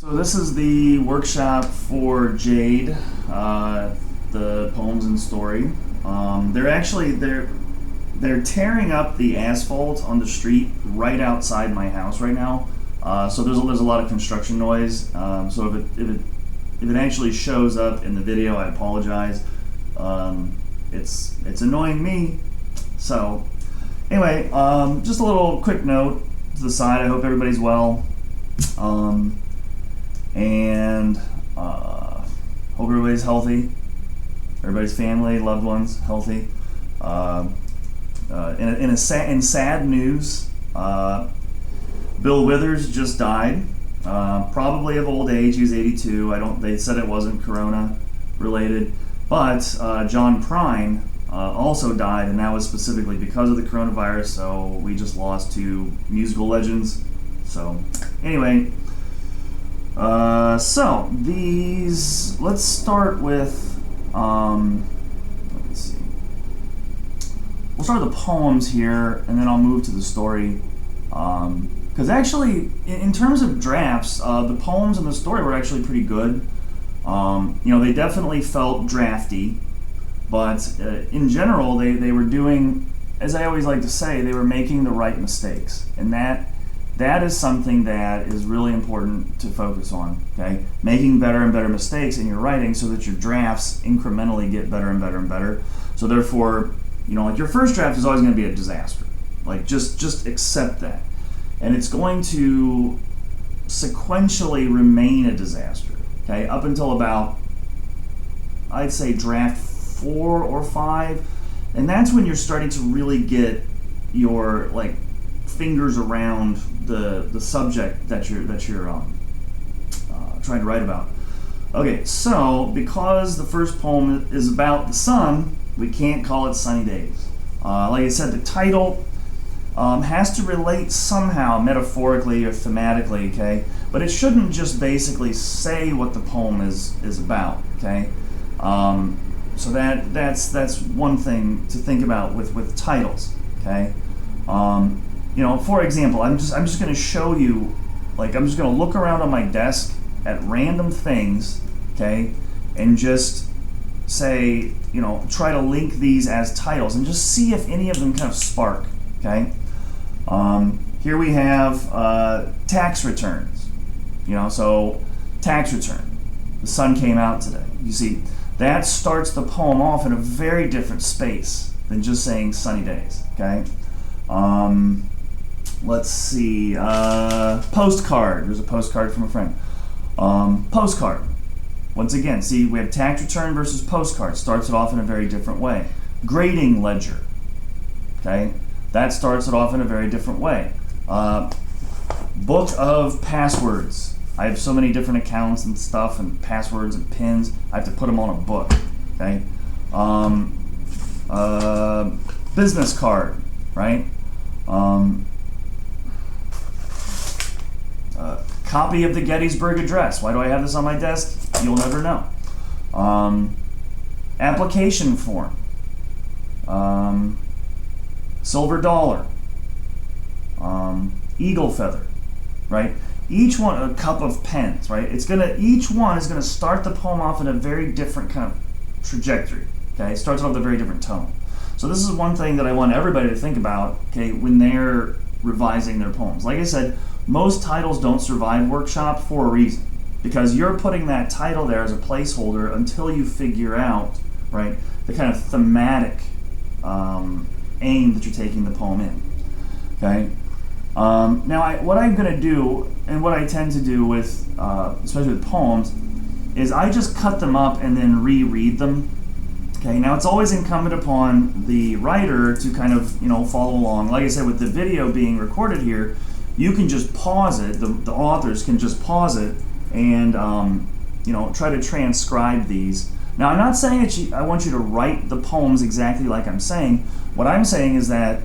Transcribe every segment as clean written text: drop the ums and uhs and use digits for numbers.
So this is the workshop for Jade, the poems and story. They're tearing up the asphalt on the street right outside my house right now. So there's a lot of construction noise. So if it actually shows up in the video, I apologize. It's annoying me. So anyway, just a little quick note to the side. I hope everybody's well. Hope everybody's healthy, everybody's family, loved ones healthy. In sad news, Bill Withers just died, probably of old age. He was 82. They said it wasn't corona related, but John Prine also died, and that was specifically because of the coronavirus. So we just lost two musical legends. So anyway. Let's start with, let me see. We'll start with the poems here, and then I'll move to the story. Because actually, in terms of drafts, the poems and the story were actually pretty good. They definitely felt drafty, but in general, they were doing, as I always like to say, they were making the right mistakes, and that is something that is really important to focus on, okay? Making better and better mistakes in your writing so that your drafts incrementally get better and better and better. So therefore, like your first draft is always going to be a disaster. Like just accept that. And it's going to sequentially remain a disaster, okay? Up until about, I'd say draft 4 or 5. And that's when you're starting to really get your, fingers around the subject that you're trying to write about. Okay, so because the first poem is about the sun, we can't call it Sunny Days. Like I said, the title has to relate somehow, metaphorically or thematically, okay? But it shouldn't just basically say what the poem is about, okay? So that's one thing to think about with titles, okay? For example, I'm just going to show you, I'm just going to look around on my desk at random things, okay, and just say, try to link these as titles and just see if any of them kind of spark, okay. Here we have tax returns, so tax return. The sun came out today. You see, that starts the poem off in a very different space than just saying sunny days, okay. Let's see, postcard. There's a postcard from a friend. Postcard. Once again, see, we have tax return versus postcard. Starts it off in a very different way. Grading ledger. Okay? That starts it off in a very different way. Book of passwords. I have so many different accounts and stuff and passwords and pins. I have to put them on a book. Okay? Business card, right? Copy of the Gettysburg Address. Why do I have this on my desk? You'll never know. Application form. Silver dollar. Eagle feather. Right? Each one, a cup of pens. Right? Each one is gonna start the poem off in a very different kind of trajectory. Okay? It starts off with a very different tone. So this is one thing that I want everybody to think about, okay, when they're revising their poems. Like I said, most titles don't survive workshop for a reason, because you're putting that title there as a placeholder until you figure out, right, the kind of thematic aim that you're taking the poem in. Okay. Now, what I'm going to do, and what I tend to do with, especially with poems, is I just cut them up and then reread them. Okay, now it's always incumbent upon the writer to kind of, follow along. Like I said, with the video being recorded here, you can just pause it, the authors can just pause it and, try to transcribe these. Now, I'm not saying that I want you to write the poems exactly like I'm saying. What I'm saying is that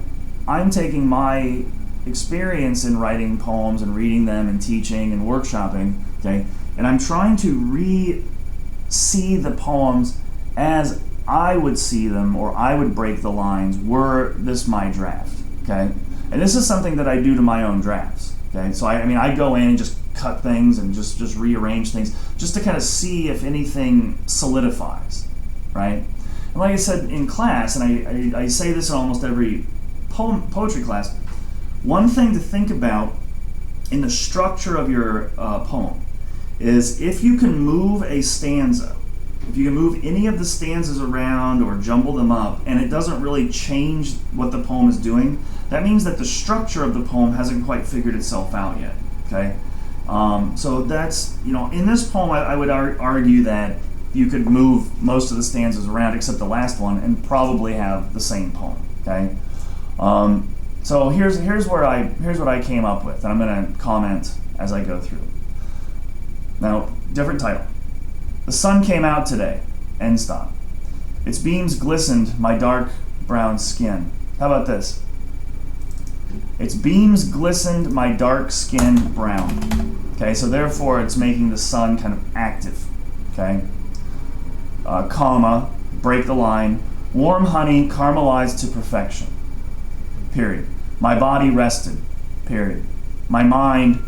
I'm taking my experience in writing poems and reading them and teaching and workshopping, okay, and I'm trying to see the poems as I would see them, or I would break the lines were this my draft, okay? And this is something that I do to my own drafts, okay? So I go in and just cut things and just rearrange things, just to kind of see if anything solidifies, right? And like I said in class, and I say this in almost every poetry class, one thing to think about in the structure of your poem is if you can move a stanza, if you can move any of the stanzas around or jumble them up and it doesn't really change what the poem is doing, that means that the structure of the poem hasn't quite figured itself out yet, okay? So that's, in this poem I would argue that you could move most of the stanzas around except the last one and probably have the same poem, okay? So here's what I came up with, and I'm going to comment as I go through. Now, different title. The sun came out today. End stop. Its beams glistened my dark brown skin. How about this? Its beams glistened my dark skin brown. Okay, so therefore it's making the sun kind of active. Okay. Comma, break the line. Warm honey caramelized to perfection. Period. My body rested. Period. My mind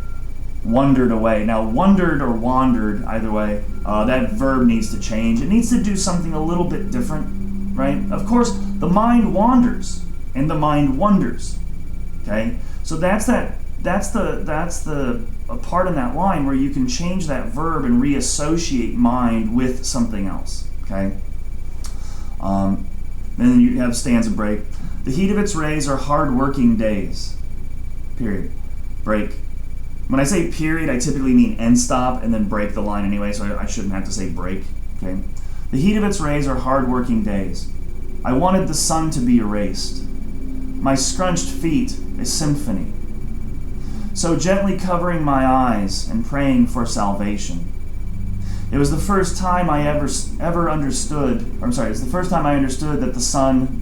wandered away. Now, wondered or wandered, either way, that verb needs to change. It needs to do something a little bit different, right? Of course, the mind wanders and the mind wonders. Okay, so that's the a part in that line where you can change that verb and reassociate mind with something else. Okay, then you have stanza break. The heat of its rays are hard-working days. Period. Break. When I say period, I typically mean end stop and then break the line anyway, so I shouldn't have to say break. Okay. The heat of its rays are hard-working days. I wanted the sun to be erased. My scrunched feet, a symphony. So gently covering my eyes and praying for salvation. It was the first time I ever understood, it's the first time I understood that the sun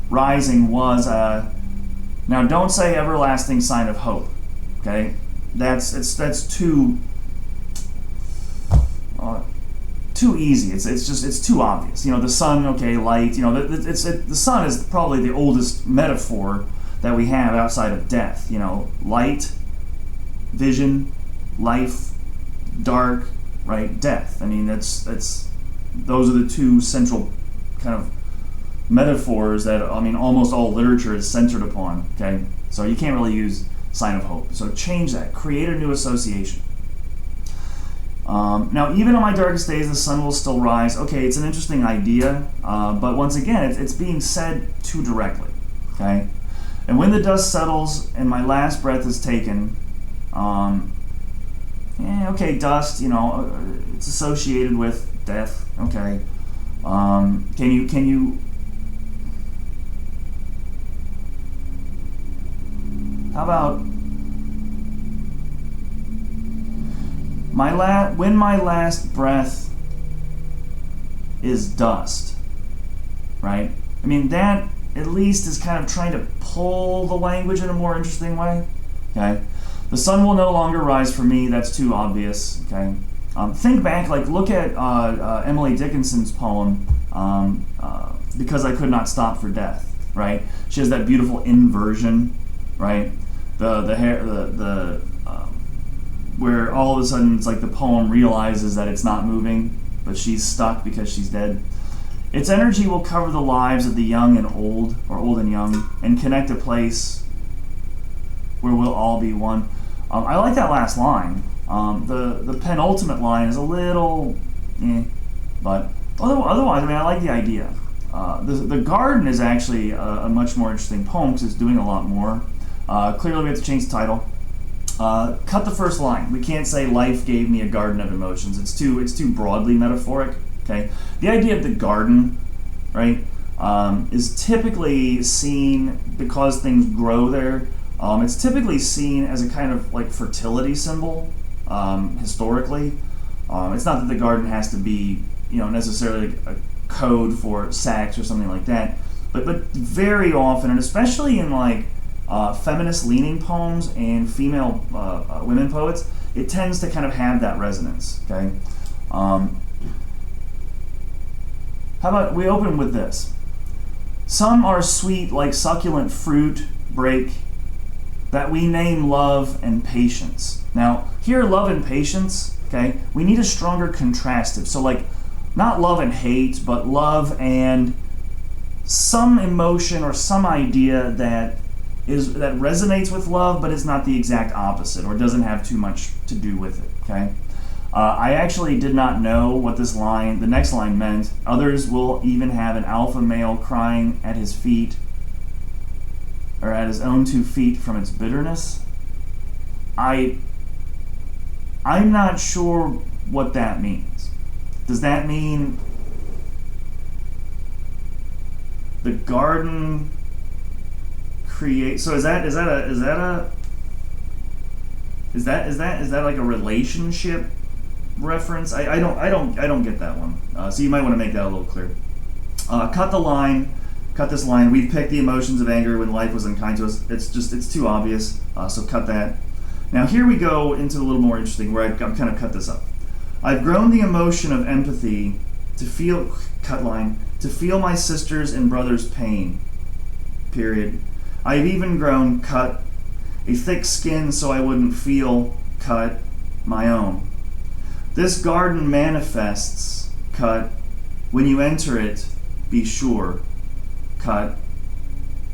rising was a, now don't say everlasting sign of hope, okay? That's too easy. It's too obvious. The sun, okay, light. The sun is probably the oldest metaphor that we have outside of death. Light, vision, life, dark, right? Death. I mean, those are the two central kind of metaphors that almost all literature is centered upon. Okay, so you can't really use sign of hope. So change that. Create a new association. Now, even on my darkest days, the sun will still rise. Okay, it's an interesting idea, but once again, it's being said too directly. Okay, and when the dust settles and my last breath is taken, okay, dust. It's associated with death. Okay, can you? How about when my last breath is dust, right? I mean, that at least is kind of trying to pull the language in a more interesting way, okay? The sun will no longer rise for me, that's too obvious, okay? Think back, look at Emily Dickinson's poem, Because I Could Not Stop for Death, right? She has that beautiful inversion, right? Where all of a sudden it's like the poem realizes that it's not moving, but she's stuck because she's dead. Its energy will cover the lives of the young and old, or old and young, and connect a place where we'll all be one. I like that last line. The penultimate line is a little, but otherwise, I like the idea. The garden is actually a much more interesting poem because it's doing a lot more. Clearly, we have to change the title. Cut the first line. We can't say life gave me a garden of emotions. It's too broadly metaphoric. Okay, the idea of the garden, right, is typically seen because things grow there. It's typically seen as a kind of fertility symbol historically. It's not that the garden has to be necessarily a code for sex or something like that, but very often, and especially in feminist-leaning poems and female women poets, it tends to kind of have that resonance. Okay, how about we open with this? Some are sweet like succulent fruit, break. that we name love and patience. Now, here, love and patience, okay, we need a stronger contrastive. So, like, not love and hate, but love and some emotion or some idea that resonates with love, but is not the exact opposite, or doesn't have too much to do with it, okay? I actually did not know what the next line meant. Others will even have an alpha male crying at his feet, or at his own 2 feet from its bitterness. I'm not sure what that means. Does that mean the garden create? So is that like a relationship reference? I don't get that one. So you might want to make that a little clearer. Cut this line. We've picked the emotions of anger when life was unkind to us. It's too obvious. So cut that. Now here we go into a little more interesting, where I've kind of cut this up. I've grown the emotion of empathy to feel, cut line, to feel my sisters' and brothers' pain. Period. I've even grown, cut, a thick skin so I wouldn't feel, cut, my own. This garden manifests, cut, when you enter it, be sure, cut,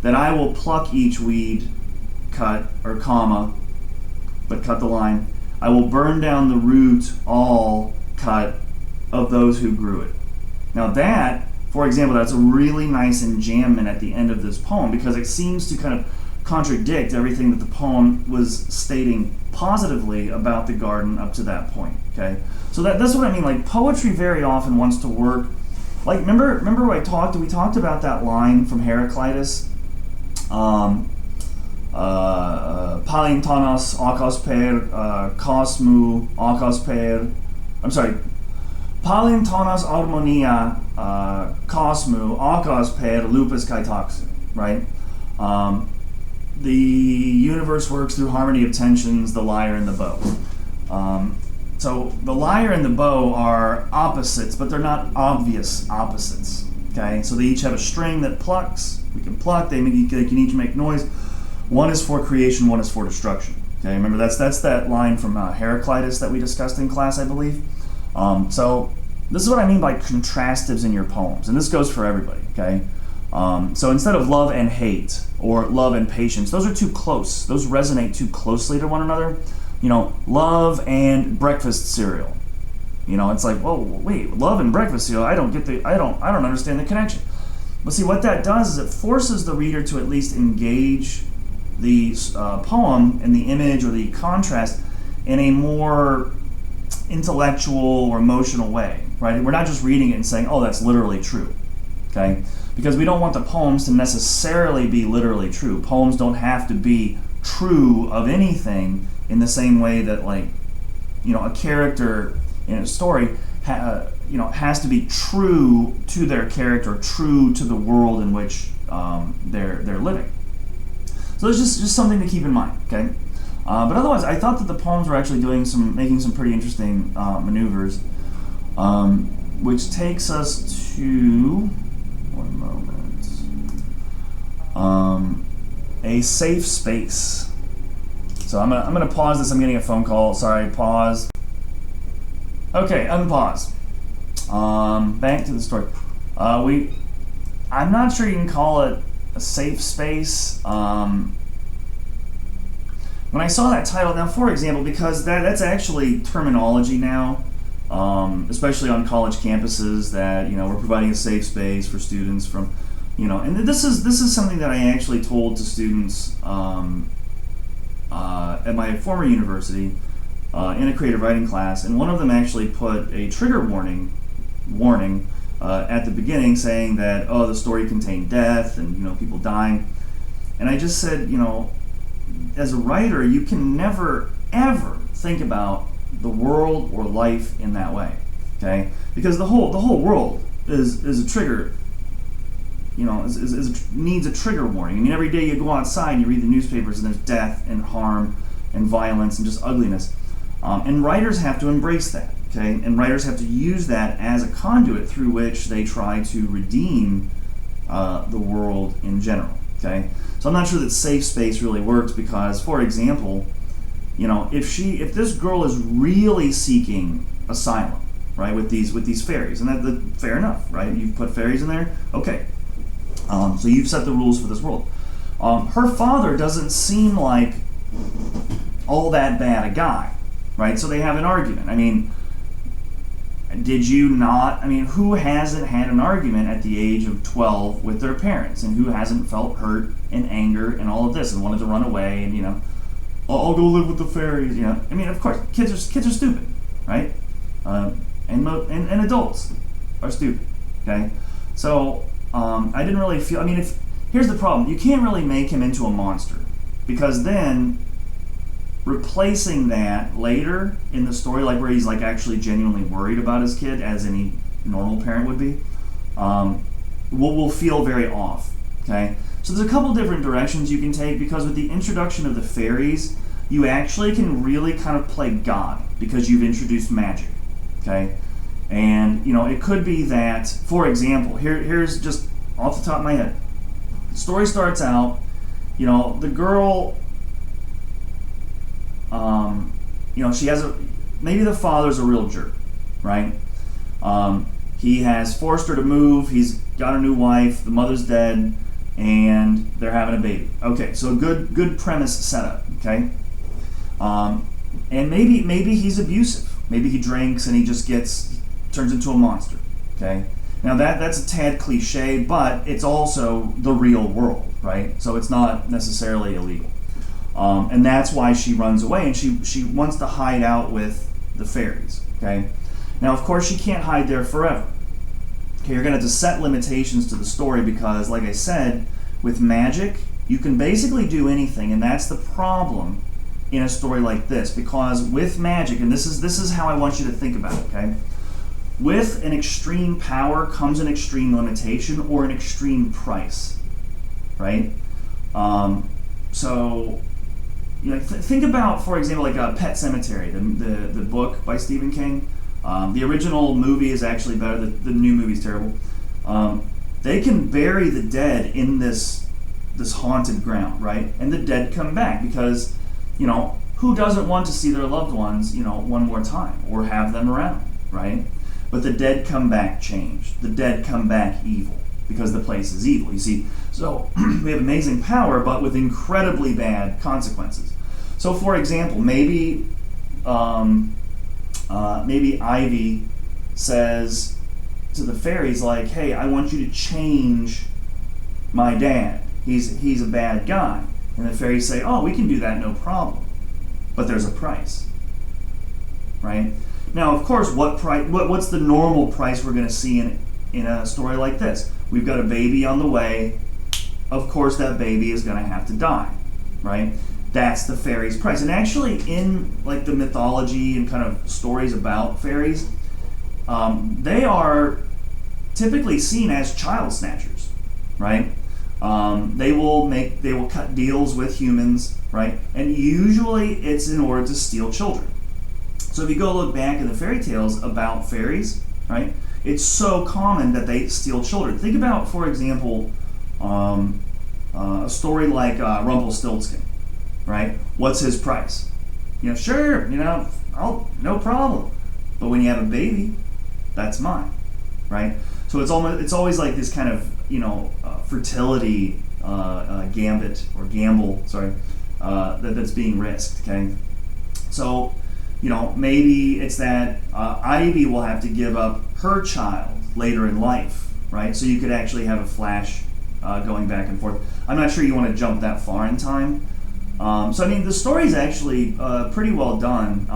that I will pluck each weed, cut, or comma, but cut the line. I will burn down the root, all, cut, of those who grew it. Now that, for example, that's a really nice enjambment at the end of this poem, because it seems to kind of contradict everything that the poem was stating positively about the garden up to that point, okay? So that's what I mean. Like, poetry very often wants to work, like, remember we talked about that line from Heraclitus, Palintonos akos per kosmu akos per, I'm sorry, Palintonos harmonia kosmu akos per lupus kaitoxin, right? The universe works through harmony of tensions, the lyre and the bow. So the lyre and the bow are opposites, but they're not obvious opposites. Okay, so they each have a string that plucks. We can pluck. They can each make noise. One is for creation, one is for destruction. Okay, remember that's that line from Heraclitus that we discussed in class, I believe. So this is what I mean by contrastives in your poems, and this goes for everybody. Okay. So instead of love and hate or love and patience, those are too close. Those resonate too closely to one another. You know, love and breakfast cereal. You know, it's like, whoa, wait, love and breakfast cereal. I don't understand the connection. But see, what that does is it forces the reader to at least engage the poem and the image or the contrast in a more intellectual or emotional way, right? We're not just reading it and saying, oh, that's literally true. Okay, because we don't want the poems to necessarily be literally true. Poems don't have to be true of anything in the same way that, like, you know, a character in a story, has to be true to their character, true to the world in which they're living. So it's just something to keep in mind. Okay, but otherwise, I thought that the poems were actually making some pretty interesting maneuvers, which takes us to. One moment. A safe space. So I'm gonna pause this. I'm getting a phone call. Sorry, pause. Okay, unpause. Back to the story. I'm not sure you can call it a safe space. When I saw that title, now for example, because that's actually terminology now. Especially on college campuses, that, you know, we're providing a safe space for students from, you know, and this is something that I actually told to students at my former university in a creative writing class, and one of them actually put a trigger warning at the beginning, saying that, oh, the story contained death and, you know, people dying, and I just said, you know, as a writer, you can never ever think about the world or life in that way, okay? Because the whole world is a trigger, you know, needs a trigger warning. I mean, every day you go outside and you read the newspapers and there's death and harm and violence and just ugliness, and writers have to embrace that, okay? And writers have to use that as a conduit through which they try to redeem the world in general, okay? So I'm not sure that safe space really works because, for example, if this girl is really seeking asylum, right, with these fairies, and that fair enough, right? You've put fairies in there, okay. So you've set the rules for this world. Her father doesn't seem like all that bad a guy, right? So they have an argument. I mean, who hasn't had an argument at the age of 12 with their parents, and who hasn't felt hurt and anger and all of this and wanted to run away and, I'll go live with the fairies, I mean, of course, kids are stupid, right? And adults are stupid, okay? So I didn't really feel, here's the problem. You can't really make him into a monster, because then replacing that later in the story, like where he's like actually genuinely worried about his kid, as any normal parent would be, will feel very off, okay? So there's a couple different directions you can take, because with the introduction of the fairies, you actually can really kind of play God, because you've introduced magic, okay? And, it could be that, for example, here's just off the top of my head. The story starts out, the girl, she has maybe the father's a real jerk, right? He has forced her to move, he's got a new wife, the mother's dead, and they're having a baby. Okay, so good premise setup, okay? And maybe he's abusive. Maybe he drinks and he just turns into a monster, okay? Now that's a tad cliche, but it's also the real world, right? So it's not necessarily illegal. And that's why she runs away, and she wants to hide out with the fairies, okay? Now, of course, she can't hide there forever. Okay, you're going to have to set limitations to the story, because, like I said, with magic, you can basically do anything, and that's the problem in a story like this, because with magic, and this is how I want you to think about it, okay? With an extreme power comes an extreme limitation or an extreme price, right? Think about, for example, like Pet Sematary, the book by Stephen King. The original movie is actually better. The new movie's terrible. They can bury the dead in this haunted ground, right? And the dead come back because, who doesn't want to see their loved ones, one more time or have them around, right? But the dead come back changed. The dead come back evil because the place is evil, you see. So we have amazing power, but with incredibly bad consequences. So, for example, maybe Ivy says to the fairies, like, hey, I want you to change my dad. He's a bad guy. And the fairies say, oh, we can do that, no problem. But there's a price, right? Now, of course, what's the normal price we're going to see in a story like this? We've got a baby on the way. Of course, that baby is going to have to die, right? That's the fairies' price. And actually, in like the mythology and kind of stories about fairies, they are typically seen as child snatchers, right? They will cut deals with humans, right? And usually, it's in order to steal children. So if you go look back in the fairy tales about fairies, right? It's so common that they steal children. Think about, for example, a story like Rumpelstiltskin, right? What's his price? Sure, no problem. But when you have a baby, that's mine, right? So it's always like this kind of fertility gambit or gamble, sorry, that's being risked. Okay, so maybe it's that Ivy will have to give up her child later in life, right? So you could actually have a flash going back and forth. I'm not sure you want to jump that far in time. So the story is actually pretty well done,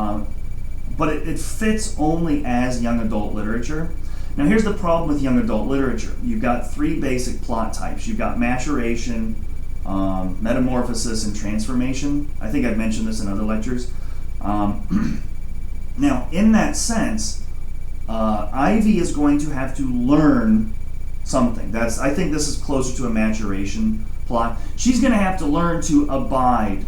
but it fits only as young adult literature. Now here's the problem with young adult literature. You've got three basic plot types. You've got maturation, metamorphosis, and transformation. I think I've mentioned this in other lectures. Now, in that sense, Ivy is going to have to learn something. I think this is closer to a maturation plot. She's going to have to learn to abide,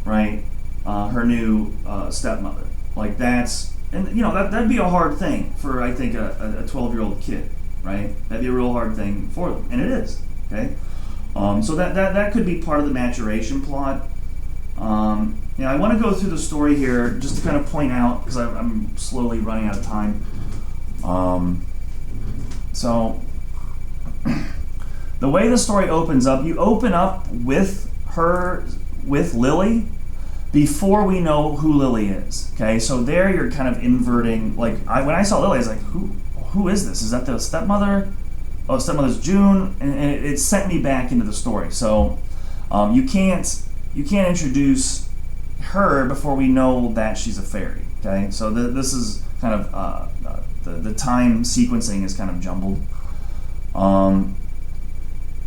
right, her new stepmother. Like that'd be a hard thing for, I think, a 12-year-old kid, right? That'd be a real hard thing for them, and it is, okay? So that could be part of the maturation plot. I want to go through the story here just to kind of point out, because I'm slowly running out of time. So the way the story opens up, you open up with Lily before we know who Lily is. Okay, so there you're kind of inverting. Like when I saw Lily, I was like, who is this? Is that the stepmother? Oh, stepmother's June, and it sent me back into the story. So you can't introduce her before we know that she's a fairy. Okay, so this is kind of the time sequencing is kind of jumbled.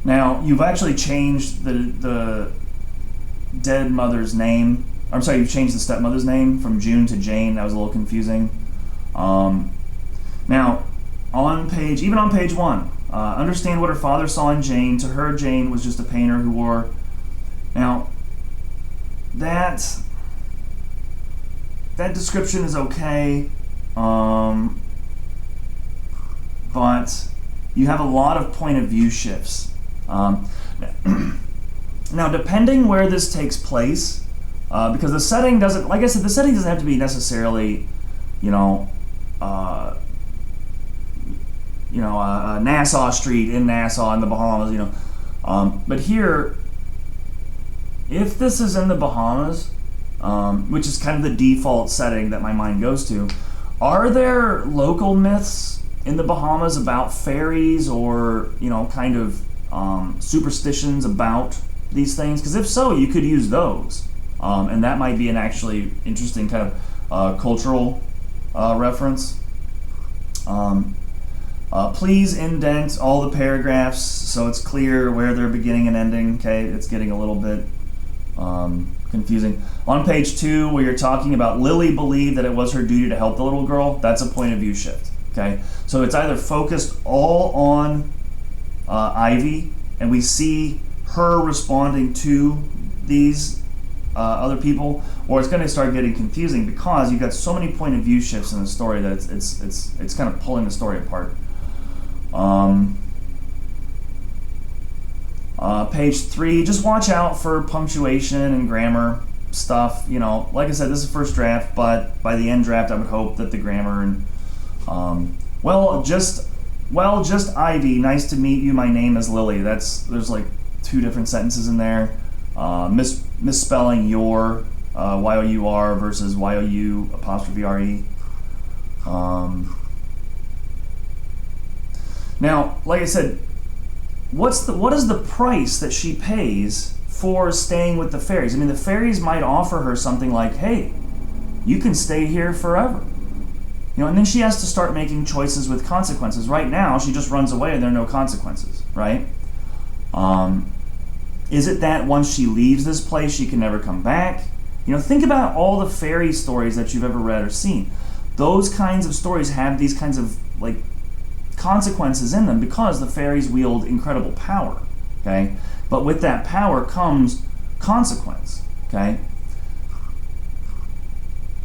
Now you've actually changed the dead mother's name. I'm sorry, you've changed the stepmother's name from June to Jane. That was a little confusing. Now, on page 1, understand what her father saw in Jane. To her, Jane was just a painter who wore. Now, that description is okay, but you have a lot of point of view shifts. Now, depending where this takes place, because the setting doesn't, like I said, the setting doesn't have to be necessarily, Nassau Street in Nassau in the Bahamas, but here, if this is in the Bahamas, which is kind of the default setting that my mind goes to, are there local myths in the Bahamas about fairies or, kind of superstitions about these things? Because if so, you could use those. And that might be an actually interesting kind of cultural reference. Please indent all the paragraphs so it's clear where they're beginning and ending. Okay, it's getting a little bit confusing. On page 2, where you're talking about Lily believed that it was her duty to help the little girl, that's a point of view shift. Okay, so it's either focused all on Ivy, and we see her responding to these other people, or it's going to start getting confusing because you've got so many point of view shifts in the story that it's kind of pulling the story apart. Page 3, just watch out for punctuation and grammar stuff. Like I said, this is the first draft, but by the end draft, I would hope that the grammar and just Ivy, nice to meet you. My name is Lily. There's like 2 different sentences in there. Misspelling your Y-O-U-R versus Y-O-U''re. Now, like I said, what is the price that she pays for staying with the fairies? I mean, the fairies might offer her something like, hey, you can stay here forever. And then she has to start making choices with consequences. Right now, she just runs away and there are no consequences, right? Is it that once she leaves this place, she can never come back? Think about all the fairy stories that you've ever read or seen. Those kinds of stories have these kinds of, consequences in them because the fairies wield incredible power, okay? But with that power comes consequence, okay?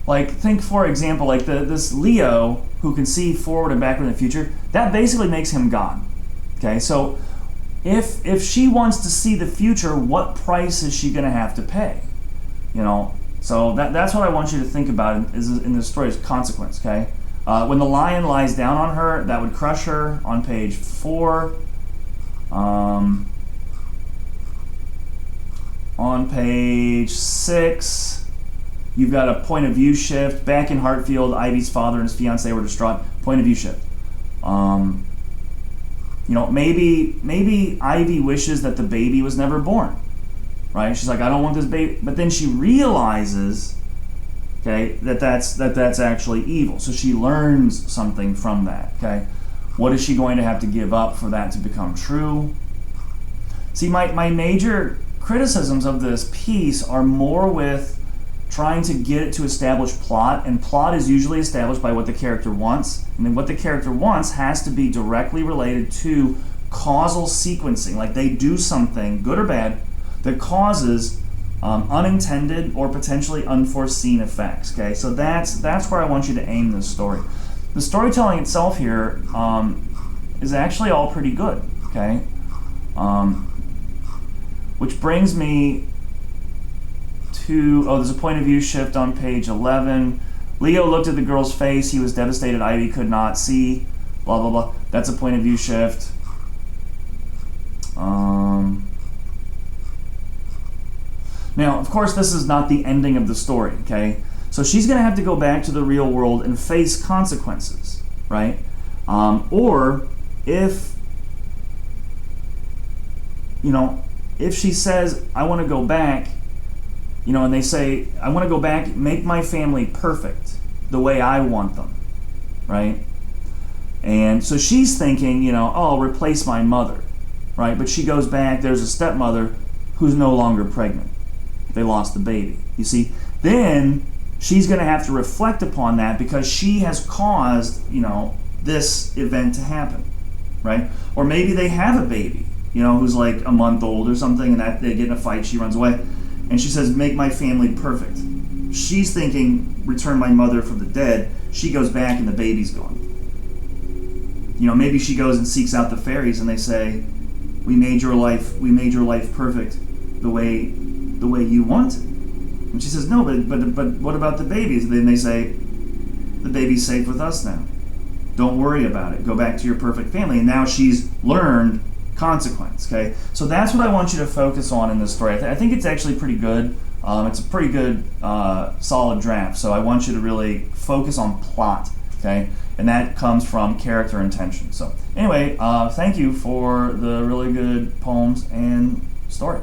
Think, for example, this Leo who can see forward and backward in the future, that basically makes him God, okay? So if she wants to see the future, what price is she going to have to pay? So that's what I want you to think about in this story is consequence, okay? When the lion lies down on her, that would crush her. On page 4. On page 6, you've got a point of view shift. Back in Hartfield, Ivy's father and his fiancée were distraught. Point of view shift. Maybe Ivy wishes that the baby was never born, right? She's like, I don't want this baby, but then she realizes, okay, that's actually evil. So she learns something from that. Okay, what is she going to have to give up for that to become true? See, my major criticisms of this piece are more with trying to get it to establish plot, and plot is usually established by what the character wants, and then what the character wants has to be directly related to causal sequencing. Like they do something, good or bad, that causes unintended or potentially unforeseen effects. Okay, so that's where I want you to aim this story. The storytelling itself here is actually all pretty good. Okay, which brings me to, there's a point of view shift on page 11. Leo looked at the girl's face. He was devastated. Ivy could not see. Blah, blah, blah. That's a point of view shift. Now, of course, this is not the ending of the story, okay? So she's going to have to go back to the real world and face consequences, right? Or if, if she says, I want to go back, and they say, I want to go back, make my family perfect the way I want them, right? And so she's thinking, I'll replace my mother, right? But she goes back, there's a stepmother who's no longer pregnant. They lost the baby. You see, then she's going to have to reflect upon that because she has caused, this event to happen, right? Or maybe they have a baby, who's like a month old or something, and that they get in a fight, she runs away. And she says, make my family perfect. She's thinking, return my mother from the dead. She goes back and the baby's gone. Maybe she goes and seeks out the fairies and they say, we made your life perfect the way you want it. And she says, no, but what about the babies? And then they say, the baby's safe with us now. Don't worry about it. Go back to your perfect family. And now she's learned consequence, okay? So that's what I want you to focus on in this story. I think it's actually pretty good. It's a pretty good, solid draft. So I want you to really focus on plot, okay? And that comes from character and tension. So anyway, thank you for the really good poems and story.